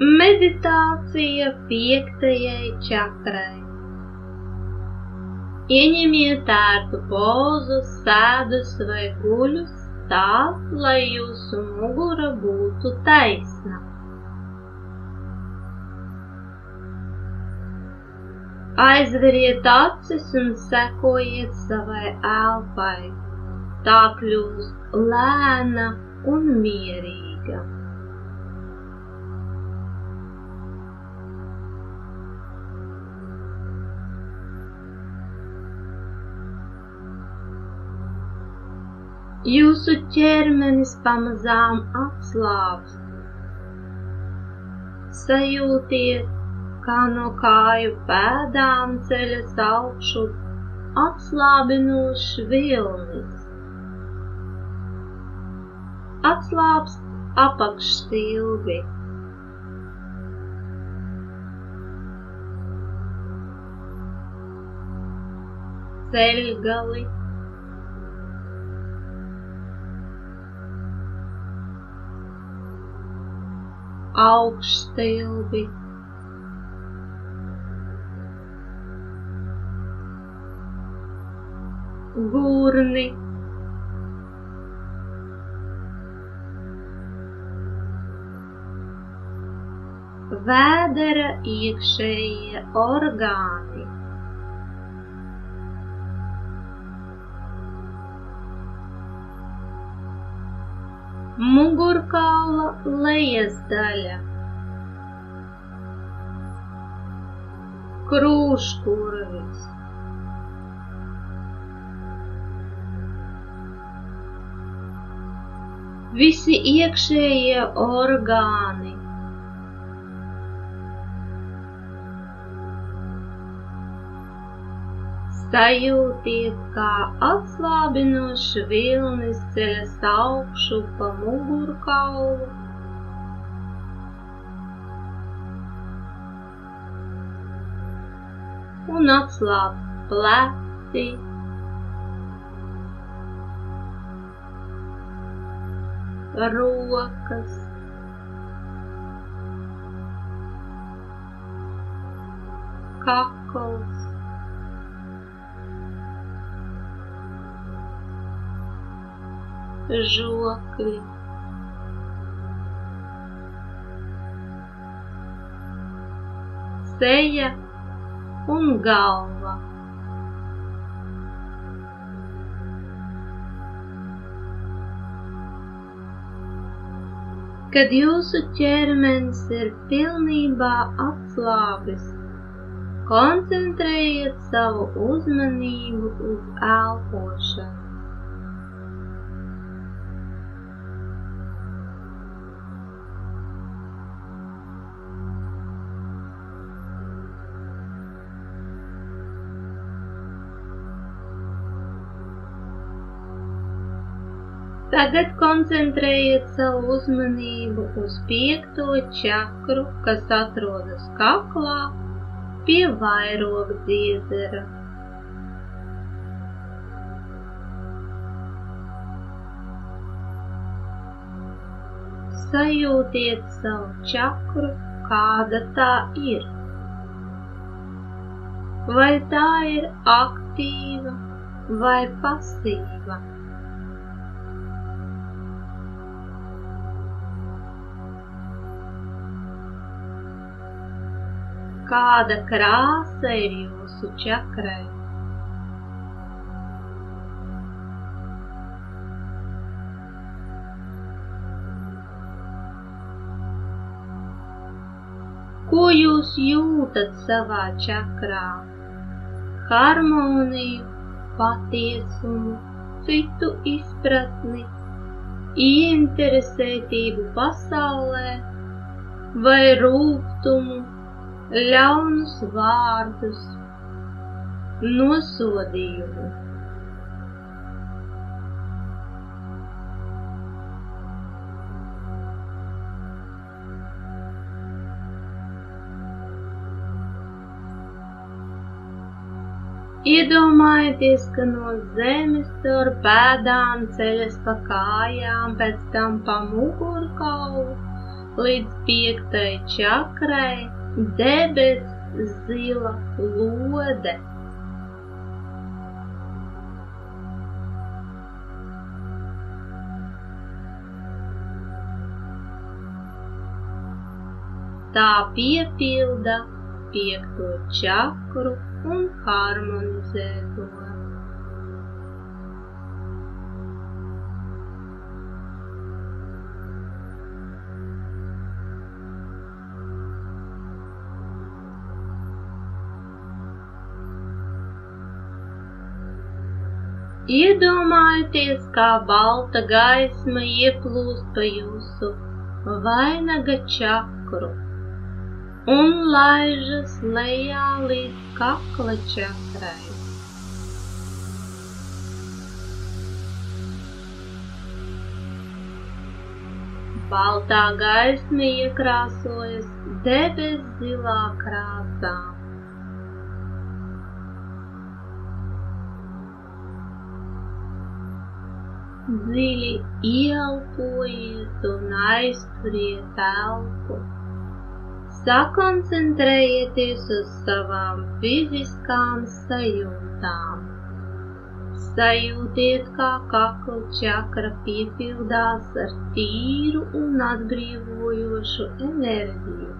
Meditācija 5. čakrai. Ieņemiet ērtu pozu, sēdus vai guļus tā, lai jūsu mugura būtu taisna. Aizveriet acis un sekojiet savai elpai. Tā kļūst lēna un mierīga. Jūsu ķermenis pamazām atslābst. Sajūtiet, kā no kāju pēdām ceļas augšu atslābinošs vilnis. Atslābst apakšstilbi. Ceļgali. Augšstilbi. Gurni. Vēdera iekšējie orgāni. Mugurkaula lejas daļa. Krūškurvis. Visi iekšējie orgāni. Sajūtiet, kā atslābinošs vilnis ceļas augšu pa mugurkaulu. Un atslābst pleci. Rokas. Kakls. Žokļi. Seja un galva. Kad jūsu ķermenis ir pilnībā atslābis, koncentrējiet savu uzmanību uz elpošanu. Tagad koncentrējiet savu uzmanību uz 5. čakru, kas atrodas kaklā pie vairogdziedzera. Sajūtiet savu čakru, kāda tā ir. Vai tā ir aktīva vai pasīva? Kāda krāsa ir jūsu čakrai? Ko jūs jūtat savā čakrā? Harmoniju, patiesumu, citu izpratni, ieinteresētību pasaulē vai rūgtumu, ļaunus vārdus, nosodījumu. Iedomājieties, ka no zemes caur pēdām ceļas pa kājām, pēc tam pa mugurkaulu, līdz 5. čakrai, debes zila lode. Tā piepilda 5. čakru un harmonizē to. Iedomājieties, kā balta gaisma ieplūst pa jūsu vainaga čakru un laižas lejā līdz kakla čakrai. Baltā gaisma iekrāsojas debes zilā krāsā. Dziļi ieelpojiet un aizturiet telpu. Sakoncentrējieties uz savām fiziskām sajūtām. Sajūtiet, kā kakla čakra piepildās ar tīru un atbrīvojošu enerģiju.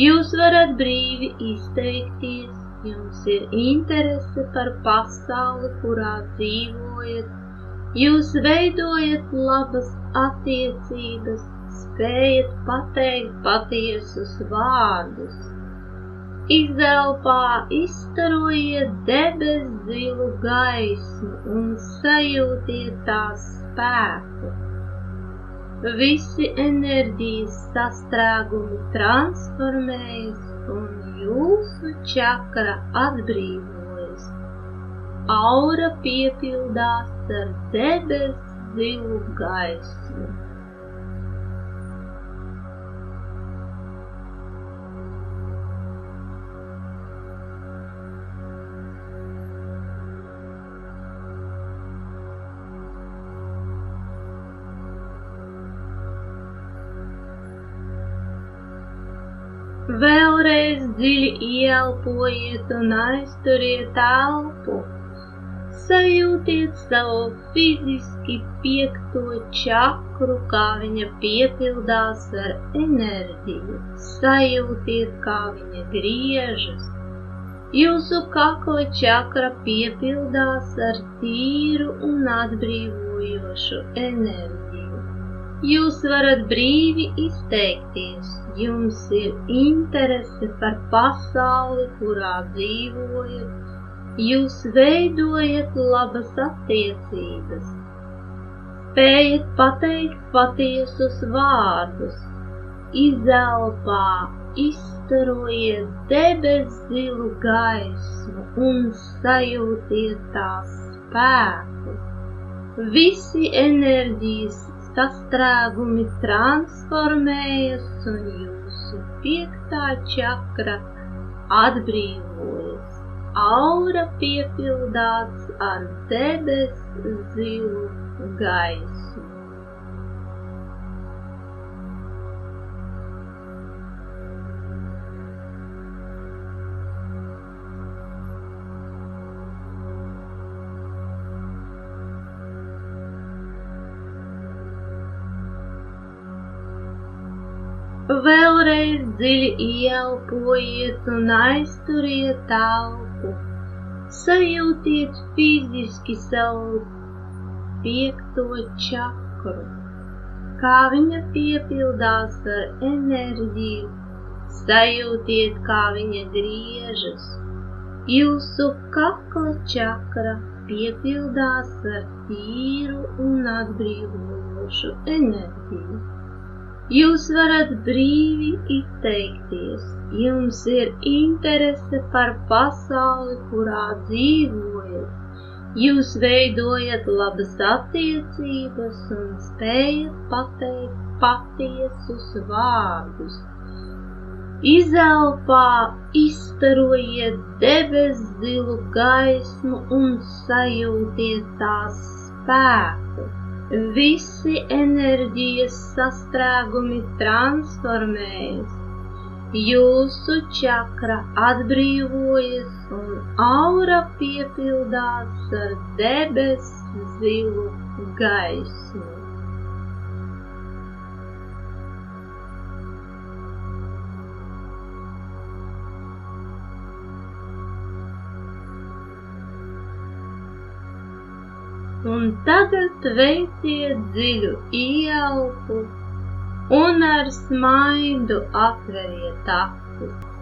Jūs varat brīvi izteikties, jums ir interese par pasauli, kurā dzīvojat. Jūs veidojat labas attiecības, spējat pateikt patiesus vārdus. Izelpā izstarojiet debes zilu gaismu un sajūtiet tās spēku. Visi enerģijas sastrēgumi transformējas un jūsu čakra atbrīvojas. Aura piepildās ar debes zilu gaismu. Vēlreiz dziļi ieelpojiet un aizturiet elpu. Sajūtiet savu fiziski 5. čakru, kā viņa piepildās ar enerģiju. Sajūtiet, kā viņa griežas. Jūsu kakla čakra piepildās ar tīru un atbrīvojošu enerģiju. Jūs varat brīvi izteikties. Jums ir interese par pasauli, kurā dzīvojat. Jūs veidojat labas attiecības, spējat pateikt patiesus vārdus, izelpā izstarojiet debes zilu gaismu un sajūtiet tās spēku. Visi enerģijas sastrēgumi transformējas un jūsu 5. čakra atbrīvojas. Aura piepildās ar debes zilu gaismu. Vēlreiz dziļi ieelpojiet un aizturiet telpu. Sajūtiet fiziski savu 5. čakru, kā viņa piepildās ar enerģiju. Sajūtiet, kā viņa griežas. Jūsu kakla čakra piepildās ar tīru un atbrīvojošu enerģiju. Jūs varat brīvi izteikties. Jums ir interese par pasauli, kurā dzīvojat. Jūs veidojat labas attiecības un spējat pateikt patiesus vārdus. Izelpā izstarojiet debes zilu gaismu un sajūtiet tās spēku. Visi enerģijas sastrēgumi transformējas, jūsu čakra atbrīvojas un aura piepildās ar debesu zilu gaismu. Un tagad veiciet dziļu ieelpu un ar smaidu atveriet acis.